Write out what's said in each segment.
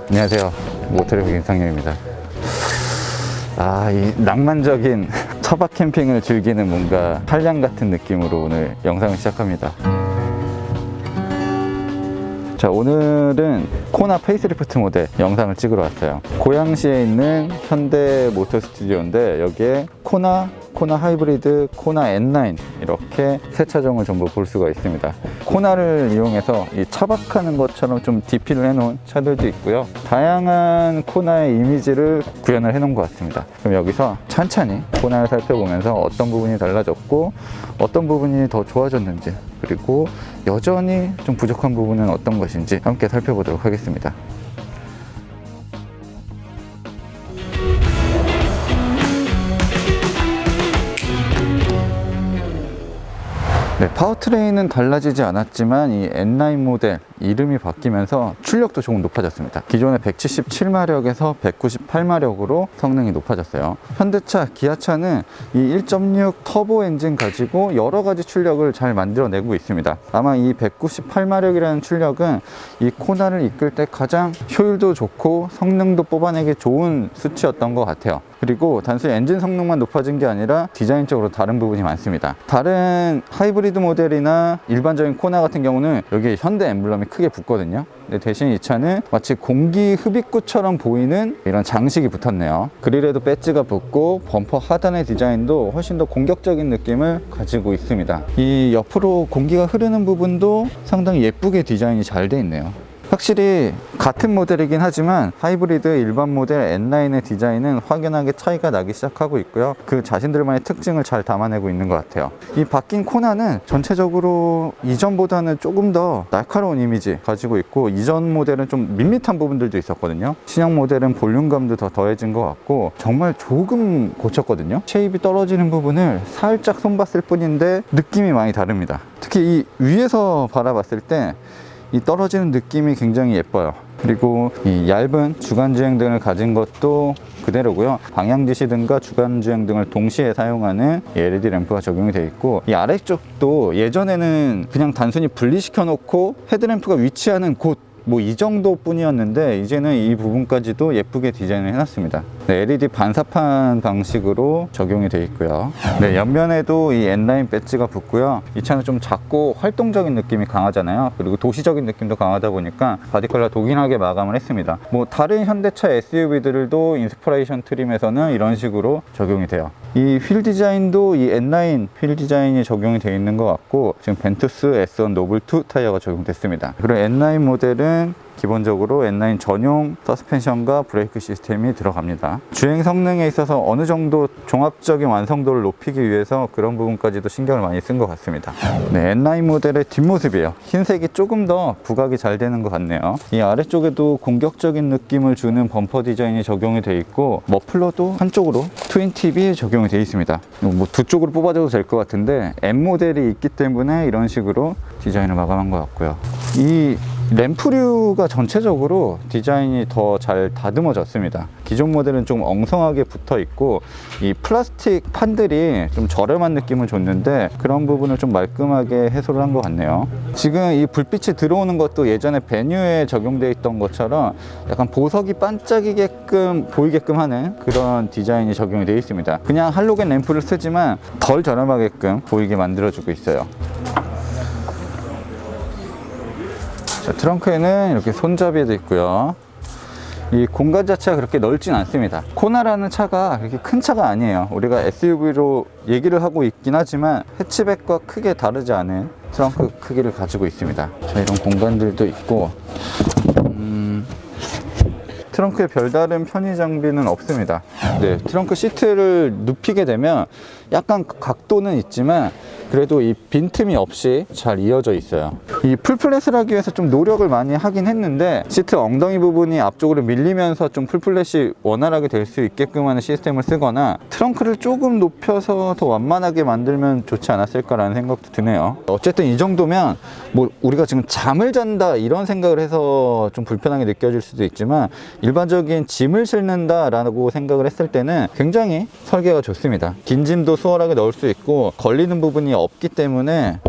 안녕하세요, 모터리뷰 김상렬입니다. 이 낭만적인 차박 캠핑을 즐기는 뭔가 한량 같은 느낌으로 오늘 영상을 시작합니다. 자, 오늘은 코나 페이스리프트 모델 영상을 찍으러 왔어요. 고양시에 있는 현대 모터 스튜디오인데 여기에 코나 하이브리드, 코나 N9 이렇게 세 차종을 전부 볼 수가 있습니다. 코나를 이용해서 이 차박하는 것처럼 좀 DP를 해놓은 차들도 있고요. 다양한 코나의 이미지를 구현을 해놓은 것 같습니다. 그럼 여기서 천천히 코나를 살펴보면서 어떤 부분이 달라졌고 어떤 부분이 더 좋아졌는지, 그리고 여전히 좀 부족한 부분은 어떤 것인지 함께 살펴보도록 하겠습니다. 네, 파워트레인은 달라지지 않았지만 이 N9 모델 이름이 바뀌면서 출력도 조금 높아졌습니다. 기존의 177마력에서 198마력으로 성능이 높아졌어요. 현대차, 기아차는 이 1.6 터보 엔진 가지고 여러 가지 출력을 잘 만들어내고 있습니다. 아마 이 198마력이라는 출력은 이 코나를 이끌 때 가장 효율도 좋고 성능도 뽑아내기 좋은 수치였던 것 같아요. 그리고 단순히 엔진 성능만 높아진 게 아니라 디자인적으로 다른 부분이 많습니다. 다른 하이브리드 모델이나 일반적인 코나 같은 경우는 여기 현대 엠블럼이 크게 붙거든요. 근데 대신 이 차는 마치 공기 흡입구처럼 보이는 이런 장식이 붙었네요. 그릴에도 배지가 붙고 범퍼 하단의 디자인도 훨씬 더 공격적인 느낌을 가지고 있습니다. 이 옆으로 공기가 흐르는 부분도 상당히 예쁘게 디자인이 잘 돼 있네요. 확실히 같은 모델이긴 하지만 하이브리드 일반 모델 N9의 디자인은 확연하게 차이가 나기 시작하고 있고요. 그 자신들만의 특징을 잘 담아내고 있는 것 같아요. 이 바뀐 코나는 전체적으로 이전보다는 조금 더 날카로운 이미지 가지고 있고, 이전 모델은 좀 밋밋한 부분들도 있었거든요. 신형 모델은 볼륨감도 더 더해진 것 같고 정말 조금 고쳤거든요. 쉐입이 떨어지는 부분을 살짝 손봤을 뿐인데 느낌이 많이 다릅니다. 특히 이 위에서 바라봤을 때 이 떨어지는 느낌이 굉장히 예뻐요. 그리고 이 얇은 주간주행등을 가진 것도 그대로고요. 방향지시등과 주간주행등을 동시에 사용하는 LED 램프가 적용이 되어 있고, 이 아래쪽도 예전에는 그냥 단순히 분리시켜 놓고 헤드램프가 위치하는 곳 이 정도 뿐이었는데 이제는 이 부분까지도 예쁘게 디자인을 해놨습니다. 네, LED 반사판 방식으로 적용이 되어 있고요. 네, 옆면에도 이 N9 배지가 붙고요. 이 차는 좀 작고 활동적인 느낌이 강하잖아요. 그리고 도시적인 느낌도 강하다 보니까 바디컬러 독일하게 마감을 했습니다. 다른 현대차 SUV들도 인스퍼레이션 트림에서는 이런 식으로 적용이 돼요. 이 휠 디자인도 이 N9 휠 디자인이 적용이 되어 있는 것 같고, 지금 벤투스 S1 노블2 타이어가 적용됐습니다. 그리고 N9 모델은 기본적으로 N9 전용 서스펜션과 브레이크 시스템이 들어갑니다. 주행 성능에 있어서 어느 정도 종합적인 완성도를 높이기 위해서 그런 부분까지도 신경을 많이 쓴 것 같습니다. 네, N9 모델의 뒷모습이에요. 흰색이 조금 더 부각이 잘 되는 것 같네요. 이 아래쪽에도 공격적인 느낌을 주는 범퍼 디자인이 적용이 되어 있고, 머플러도 한쪽으로 트윈 팁이 적용이 되어 있습니다. 두 쪽으로 뽑아줘도 될 것 같은데 M 모델이 있기 때문에 이런 식으로 디자인을 마감한 것 같고요. 이 램프류가 전체적으로 디자인이 더 잘 다듬어졌습니다. 기존 모델은 좀 엉성하게 붙어 있고 이 플라스틱 판들이 좀 저렴한 느낌을 줬는데 그런 부분을 좀 말끔하게 해소를 한 것 같네요. 지금 이 불빛이 들어오는 것도 예전에 베뉴에 적용되어 있던 것처럼 약간 보석이 반짝이게끔 보이게끔 하는 그런 디자인이 적용이 되어 있습니다. 그냥 할로겐 램프를 쓰지만 덜 저렴하게끔 보이게 만들어주고 있어요. 자, 트렁크에는 이렇게 손잡이도 있고요. 이 공간 자체가 그렇게 넓진 않습니다. 코나라는 차가 그렇게 큰 차가 아니에요. 우리가 SUV로 얘기를 하고 있긴 하지만 해치백과 크게 다르지 않은 트렁크 크기를 가지고 있습니다. 자, 이런 공간들도 있고, 트렁크에 별다른 편의 장비는 없습니다. 네, 트렁크 시트를 눕히게 되면 약간 각도는 있지만 그래도 이 빈틈이 없이 잘 이어져 있어요. 이 풀플랫을 하기 위해서 좀 노력을 많이 하긴 했는데 시트 엉덩이 부분이 앞쪽으로 밀리면서 좀 풀플랫이 원활하게 될 수 있게끔 하는 시스템을 쓰거나 트렁크를 조금 높여서 더 완만하게 만들면 좋지 않았을까라는 생각도 드네요. 어쨌든 이 정도면 우리가 지금 잠을 잔다 이런 생각을 해서 좀 불편하게 느껴질 수도 있지만 일반적인 짐을 싣는다 라고 생각을 했을 때는 굉장히 설계가 좋습니다. 긴 짐도 수월하게 넣을 수 있고 걸리는 부분이 없기 때문에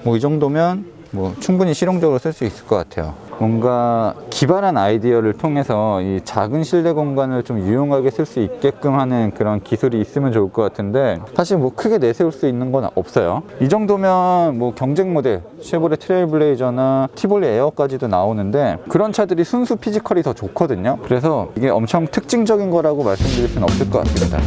이 정도면 뭐 충분히 실용적으로 쓸 수 있을 것 같아요. 뭔가 기발한 아이디어를 통해서 이 작은 실내 공간을 좀 유용하게 쓸 수 있게끔 하는 그런 기술이 있으면 좋을 것 같은데, 사실 뭐 크게 내세울 수 있는 건 없어요. 이 정도면 뭐 경쟁 모델 쉐보레 트레일블레이저나 티볼리 에어까지도 나오는데, 그런 차들이 순수 피지컬이 더 좋거든요. 그래서 이게 엄청 특징적인 거라고 말씀드릴 수는 없을 것 같습니다.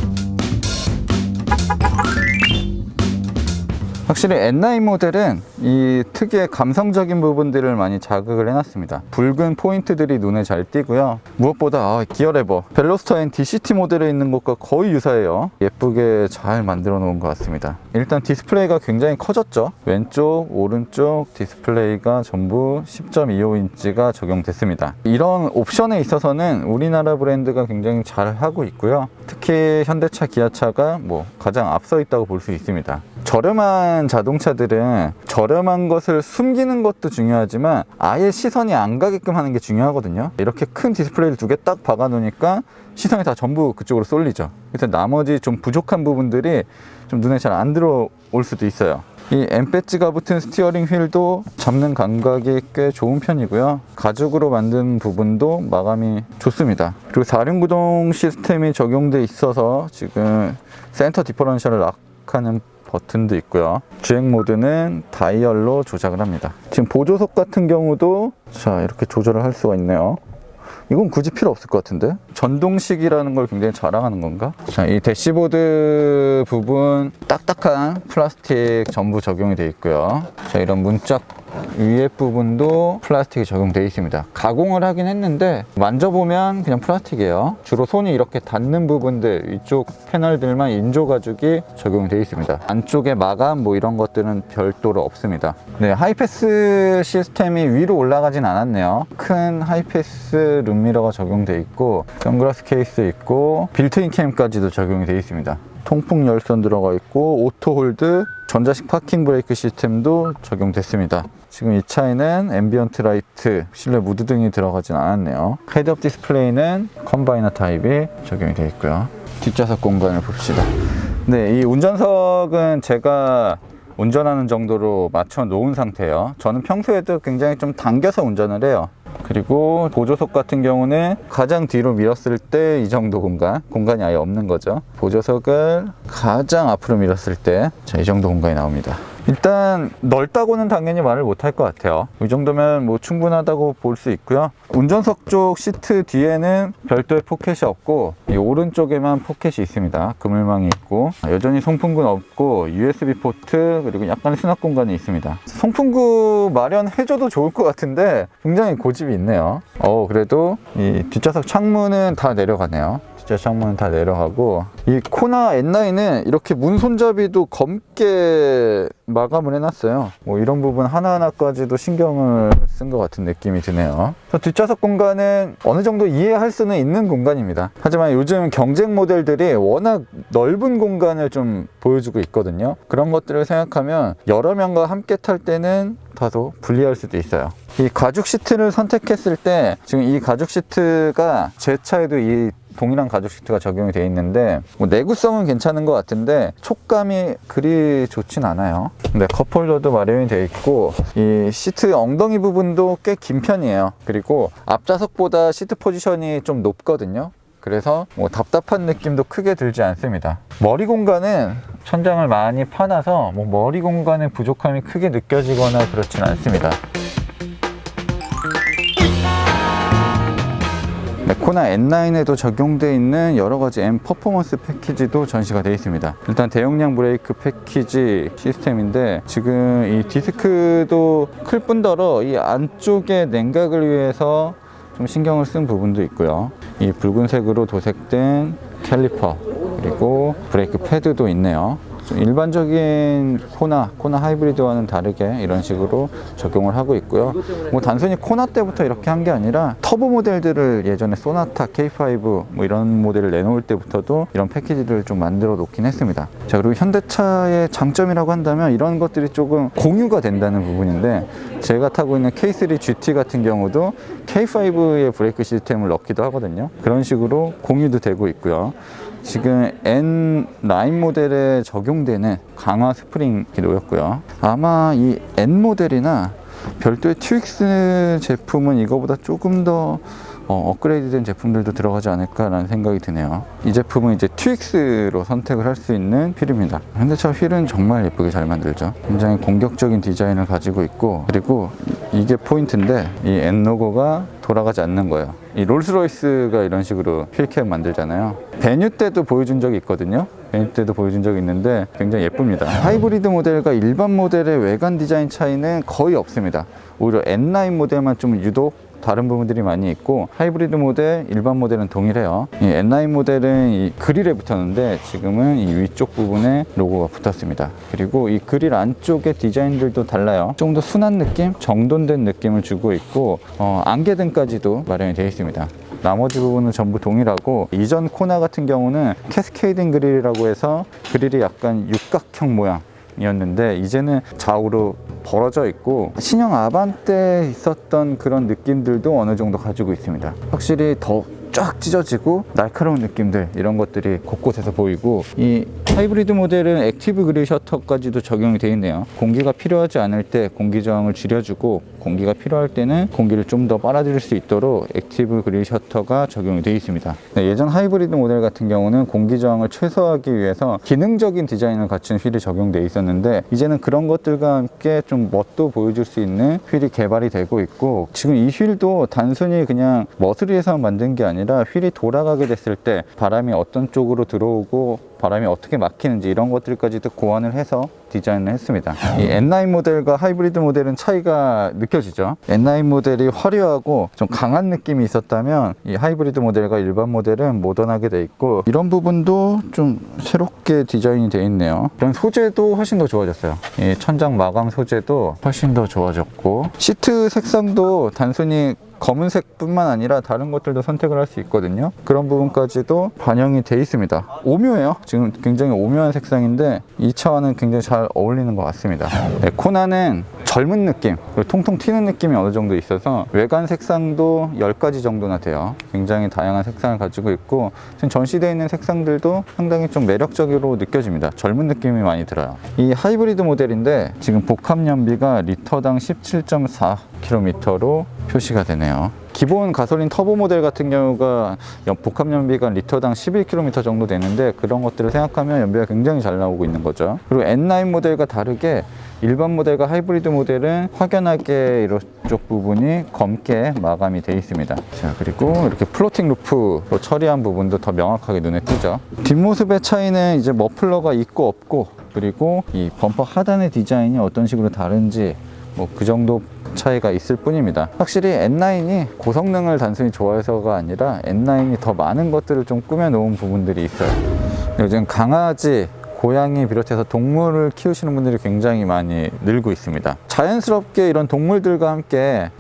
확실히 N9 모델은 이 특유의 감성적인 부분들을 많이 자극을 해놨습니다. 붉은 포인트들이 눈에 잘 띄고요. 무엇보다 기어 레버, 벨로스터 N DCT 모델에 있는 것과 거의 유사해요. 예쁘게 잘 만들어 놓은 것 같습니다. 일단 디스플레이가 굉장히 커졌죠. 왼쪽, 오른쪽 디스플레이가 전부 10.25인치가 적용됐습니다. 이런 옵션에 있어서는 우리나라 브랜드가 굉장히 잘 하고 있고요. 특히 현대차, 기아차가 뭐 가장 앞서 있다고 볼 수 있습니다. 저렴한 자동차들은 저렴한 것을 숨기는 것도 중요하지만 아예 시선이 안 가게끔 하는 게 중요하거든요. 이렇게 큰 디스플레이를 두 개 딱 박아 놓으니까 시선이 다 전부 그쪽으로 쏠리죠. 그래서 나머지 좀 부족한 부분들이 좀 눈에 잘 안 들어올 수도 있어요. 이 M 배지가 붙은 스티어링 휠도 잡는 감각이 꽤 좋은 편이고요. 가죽으로 만든 부분도 마감이 좋습니다. 그리고 4륜 구동 시스템이 적용돼 있어서 지금 센터 디퍼런셜을 락하는 버튼도 있고요. 주행 모드는 다이얼로 조작을 합니다. 지금 보조석 같은 경우도 자 이렇게 조절을 할 수가 있네요. 이건 굳이 필요 없을 것 같은데? 전동식이라는 걸 굉장히 자랑하는 건가? 자, 이 대시보드 부분 딱딱한 플라스틱 전부 적용이 되어 있고요. 자, 이런 문짝 위에 부분도 플라스틱이 적용되어 있습니다. 가공을 하긴 했는데 만져보면 그냥 플라스틱이에요. 주로 손이 이렇게 닿는 부분들, 이쪽 패널들만 인조 가죽이 적용되어 있습니다. 안쪽에 마감 뭐 이런 것들은 별도로 없습니다. 네, 하이패스 시스템이 위로 올라가진 않았네요. 큰 하이패스 룸미러가 적용되어 있고 선글라스 케이스 있고 빌트인 캠까지도 적용이 되어 있습니다. 통풍 열선 들어가 있고 오토 홀드, 전자식 파킹 브레이크 시스템도 적용됐습니다. 지금 이 차에는 앰비언트 라이트, 실내 무드등이 들어가진 않았네요. 헤드업 디스플레이는 컴바이너 타입이 적용이 되어 있고요. 뒷좌석 공간을 봅시다. 네, 이 운전석은 제가 운전하는 정도로 맞춰 놓은 상태예요. 저는 평소에도 굉장히 좀 당겨서 운전을 해요. 그리고 보조석 같은 경우는 가장 뒤로 밀었을 때 이 정도 공간이 아예 없는 거죠. 보조석을 가장 앞으로 밀었을 때 이 정도 공간이 나옵니다. 일단 넓다고는 당연히 말을 못할 것 같아요. 이 정도면 뭐 충분하다고 볼 수 있고요. 운전석 쪽 시트 뒤에는 별도의 포켓이 없고 이 오른쪽에만 포켓이 있습니다. 그물망이 있고 여전히 송풍구는 없고 USB 포트 그리고 약간의 수납 공간이 있습니다. 송풍구 마련해줘도 좋을 것 같은데 굉장히 고집이 있네요. 그래도 이 뒷좌석 창문은 다 내려가네요. 창문은 다 내려가고 이 코나 N9은 이렇게 문 손잡이도 검게 마감을 해놨어요. 뭐 이런 부분 하나하나까지도 신경을 쓴 것 같은 느낌이 드네요. 뒷좌석 공간은 어느 정도 이해할 수는 있는 공간입니다. 하지만 요즘 경쟁 모델들이 워낙 넓은 공간을 좀 보여주고 있거든요. 그런 것들을 생각하면 여러 명과 함께 탈 때는 다소 불리할 수도 있어요. 이 가죽 시트를 선택했을 때 지금 이 가죽 시트가 제 차에도 이 동일한 가죽 시트가 적용이 되어 있는데 뭐 내구성은 괜찮은 것 같은데 촉감이 그리 좋진 않아요. 네, 컵홀더도 마련이 되어 있고 이 시트 엉덩이 부분도 꽤 긴 편이에요. 그리고 앞좌석보다 시트 포지션이 좀 높거든요. 그래서 뭐 답답한 느낌도 크게 들지 않습니다. 머리 공간은 천장을 많이 파놔서 뭐 머리 공간의 부족함이 크게 느껴지거나 그렇진 않습니다. 네, 코나 N9에도 적용되어 있는 여러가지 M 퍼포먼스 패키지도 전시가 되어 있습니다. 일단 대용량 브레이크 패키지 시스템인데 지금 이 디스크도 클 뿐더러 이 안쪽의 냉각을 위해서 좀 신경을 쓴 부분도 있고요. 이 붉은색으로 도색된 캘리퍼 그리고 브레이크 패드도 있네요. 일반적인 코나 하이브리드와는 다르게 이런 식으로 적용을 하고 있고요. 뭐 단순히 코나 때부터 이렇게 한 게 아니라 터보 모델들을 예전에 소나타 K5 뭐 이런 모델을 내놓을 때부터도 이런 패키지를 좀 만들어 놓긴 했습니다. 자, 그리고 현대차의 장점이라고 한다면 이런 것들이 조금 공유가 된다는 부분인데 제가 타고 있는 K3 GT 같은 경우도 K5의 브레이크 시스템을 넣기도 하거든요. 그런 식으로 공유도 되고 있고요. 지금 N9 모델에 적용되는 강화 스프링이 놓였고요. 아마 이 N 모델이나 별도의 튜익스 제품은 이거보다 조금 더 업그레이드된 제품들도 들어가지 않을까라는 생각이 드네요. 이 제품은 이제 튜익스로 선택을 할 수 있는 휠입니다. 현대차 휠은 정말 예쁘게 잘 만들죠. 굉장히 공격적인 디자인을 가지고 있고, 그리고 이게 포인트인데 이 N 로고가 돌아가지 않는 거예요. 이 롤스로이스가 이런 식으로 휠캡 만들잖아요. 베뉴 때도 보여준 적이 있거든요. 베뉴 때도 보여준 적이 있는데 굉장히 예쁩니다. 하이브리드 모델과 일반 모델의 외관 디자인 차이는 거의 없습니다. 오히려 N9 모델만 좀 유독 다른 부분들이 많이 있고, 하이브리드 모델, 일반 모델은 동일해요. 이 N9 모델은 이 그릴에 붙었는데 지금은 이 위쪽 부분에 로고가 붙었습니다. 그리고 이 그릴 안쪽의 디자인들도 달라요. 좀 더 순한 느낌, 정돈된 느낌을 주고 있고, 안개등까지도 마련이 되어 있습니다. 나머지 부분은 전부 동일하고, 이전 코나 같은 경우는 캐스케이딩 그릴이라고 해서 그릴이 약간 육각형 모양이었는데 이제는 좌우로 벌어져 있고, 신형 아반떼에 있었던 그런 느낌들도 어느 정도 가지고 있습니다. 확실히 더 쫙 찢어지고 날카로운 느낌들, 이런 것들이 곳곳에서 보이고, 이 하이브리드 모델은 액티브 그릴 셔터까지도 적용이 되어 있네요. 공기가 필요하지 않을 때 공기 저항을 줄여주고, 공기가 필요할 때는 공기를 좀 더 빨아들일 수 있도록 액티브 그릴 셔터가 적용이 되어 있습니다. 네, 예전 하이브리드 모델 같은 경우는 공기 저항을 최소화하기 위해서 기능적인 디자인을 갖춘 휠이 적용되어 있었는데, 이제는 그런 것들과 함께 좀 멋도 보여줄 수 있는 휠이 개발이 되고 있고, 지금 이 휠도 단순히 그냥 멋을 위해서 만든 게 아니라 휠이 돌아가게 됐을 때 바람이 어떤 쪽으로 들어오고 바람이 어떻게 막히는지 이런 것들까지도 고안을 해서 디자인을 했습니다. 이 N9 모델과 하이브리드 모델은 차이가 느껴지죠. N9 모델이 화려하고 좀 강한 느낌이 있었다면 이 하이브리드 모델과 일반 모델은 모던하게 돼 있고, 이런 부분도 좀 새롭게 디자인이 돼 있네요. 이런 소재도 훨씬 더 좋아졌어요. 이 천장 마감 소재도 훨씬 더 좋아졌고, 시트 색상도 단순히 검은색뿐만 아니라 다른 것들도 선택을 할 수 있거든요. 그런 부분까지도 반영이 돼 있습니다. 오묘해요. 지금 굉장히 오묘한 색상인데 이 차와는 굉장히 잘 어울리는 것 같습니다. 네, 코나는 젊은 느낌, 그리고 통통 튀는 느낌이 어느 정도 있어서 외관 색상도 10가지 정도나 돼요. 굉장히 다양한 색상을 가지고 있고, 지금 전시되어 있는 색상들도 상당히 좀 매력적으로 느껴집니다. 젊은 느낌이 많이 들어요. 이 하이브리드 모델인데 지금 복합 연비가 리터당 17.4km로 표시가 되네요. 기본 가솔린 터보 모델 같은 경우가 복합 연비가 리터당 11km 정도 되는데, 그런 것들을 생각하면 연비가 굉장히 잘 나오고 있는 거죠. 그리고 N9 모델과 다르게 일반 모델과 하이브리드 모델은 확연하게 이쪽 부분이 검게 마감이 되어 있습니다. 자, 그리고 이렇게 플로팅 루프로 처리한 부분도 더 명확하게 눈에 띄죠. 뒷모습의 차이는 이제 머플러가 있고 없고, 그리고 이 범퍼 하단의 디자인이 어떤 식으로 다른지 그 정도 차이가 있을 뿐입니다. 확실히 N9이 고성능을 단순히 좋아해서가 아니라 N9이 더 많은 것들을 좀 꾸며 놓은 부분들이 있어요. 요즘 강아지, 고양이 비롯해서 동물을 키우시는 분들이 굉장히 많이 늘고 있습니다. 자연스럽게 이런 동물들과 함께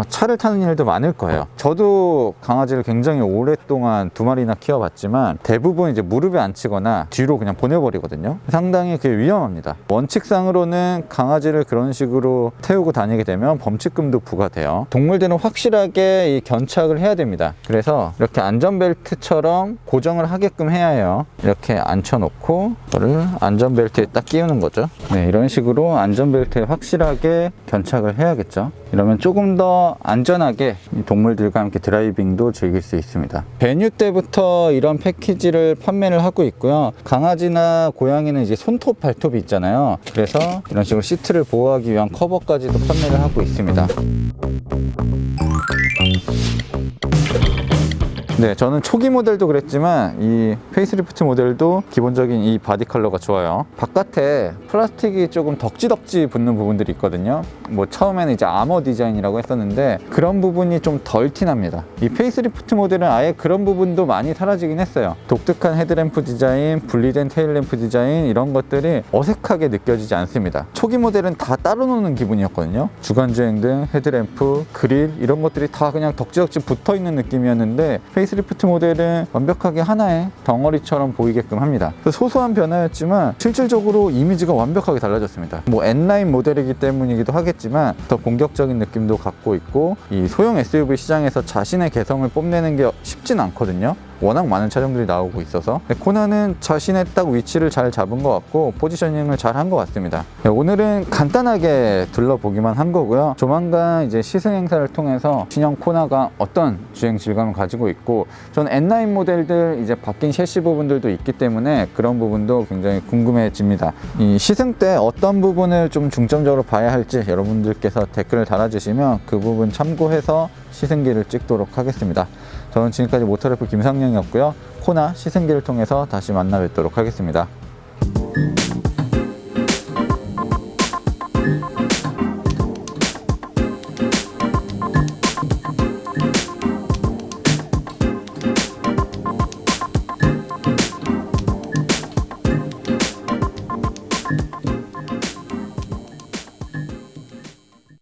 차를 타는 일도 많을 거예요. 저도 강아지를 굉장히 오랫동안 2마리나 키워봤지만 대부분 이제 무릎에 앉히거나 뒤로 그냥 보내버리거든요. 상당히 그게 위험합니다. 원칙상으로는 강아지를 그런 식으로 태우고 다니게 되면 범칙금도 부과돼요. 동물들은 확실하게 이 견착을 해야 됩니다. 그래서 이렇게 안전벨트처럼 고정을 하게끔 해야 해요. 이렇게 앉혀놓고 이거를 안전벨트에 딱 끼우는 거죠. 네, 이런 식으로 안전벨트에 확실하게 견착을 해야겠죠. 이러면 조금 더 안전하게 동물들과 함께 드라이빙도 즐길 수 있습니다. 베뉴 때부터 이런 패키지를 판매를 하고 있고요. 강아지나 고양이는 이제 손톱, 발톱이 있잖아요. 그래서 이런 식으로 시트를 보호하기 위한 커버까지도 판매를 하고 있습니다. 네, 저는 초기 모델도 그랬지만 이 페이스리프트 모델도 기본적인 이 바디 컬러가 좋아요. 바깥에 플라스틱이 조금 덕지덕지 붙는 부분들이 있거든요. 처음에는 이제 아머 디자인이라고 했었는데 그런 부분이 좀 덜 티납니다. 이 페이스리프트 모델은 아예 그런 부분도 많이 사라지긴 했어요. 독특한 헤드램프 디자인, 분리된 테일램프 디자인, 이런 것들이 어색하게 느껴지지 않습니다. 초기 모델은 다 따로 노는 기분이었거든요. 주간주행등, 헤드램프, 그릴, 이런 것들이 다 그냥 덕지덕지 붙어 있는 느낌이었는데 페이스리프트 모델은 완벽하게 하나의 덩어리처럼 보이게끔 합니다. 소소한 변화였지만 실질적으로 이미지가 완벽하게 달라졌습니다. N9 모델이기 때문이기도 하겠지만 더 공격적인 느낌도 갖고 있고, 이 소형 SUV 시장에서 자신의 개성을 뽐내는 게 쉽진 않거든요. 워낙 많은 차종들이 나오고 있어서 코나는 자신의 딱 위치를 잘 잡은 것 같고 포지셔닝을 잘 한 것 같습니다. 오늘은 간단하게 둘러보기만 한 거고요. 조만간 이제 시승 행사를 통해서 신형 코나가 어떤 주행 질감을 가지고 있고, 전 N9 모델들 이제 바뀐 셰시 부분들도 있기 때문에 그런 부분도 굉장히 궁금해집니다. 이 시승 때 어떤 부분을 좀 중점적으로 봐야 할지 여러분들께서 댓글을 달아주시면 그 부분 참고해서 시승기를 찍도록 하겠습니다. 저는 지금까지 모터래프 김상영이었고요. 코나 시승기를 통해서 다시 만나 뵙도록 하겠습니다.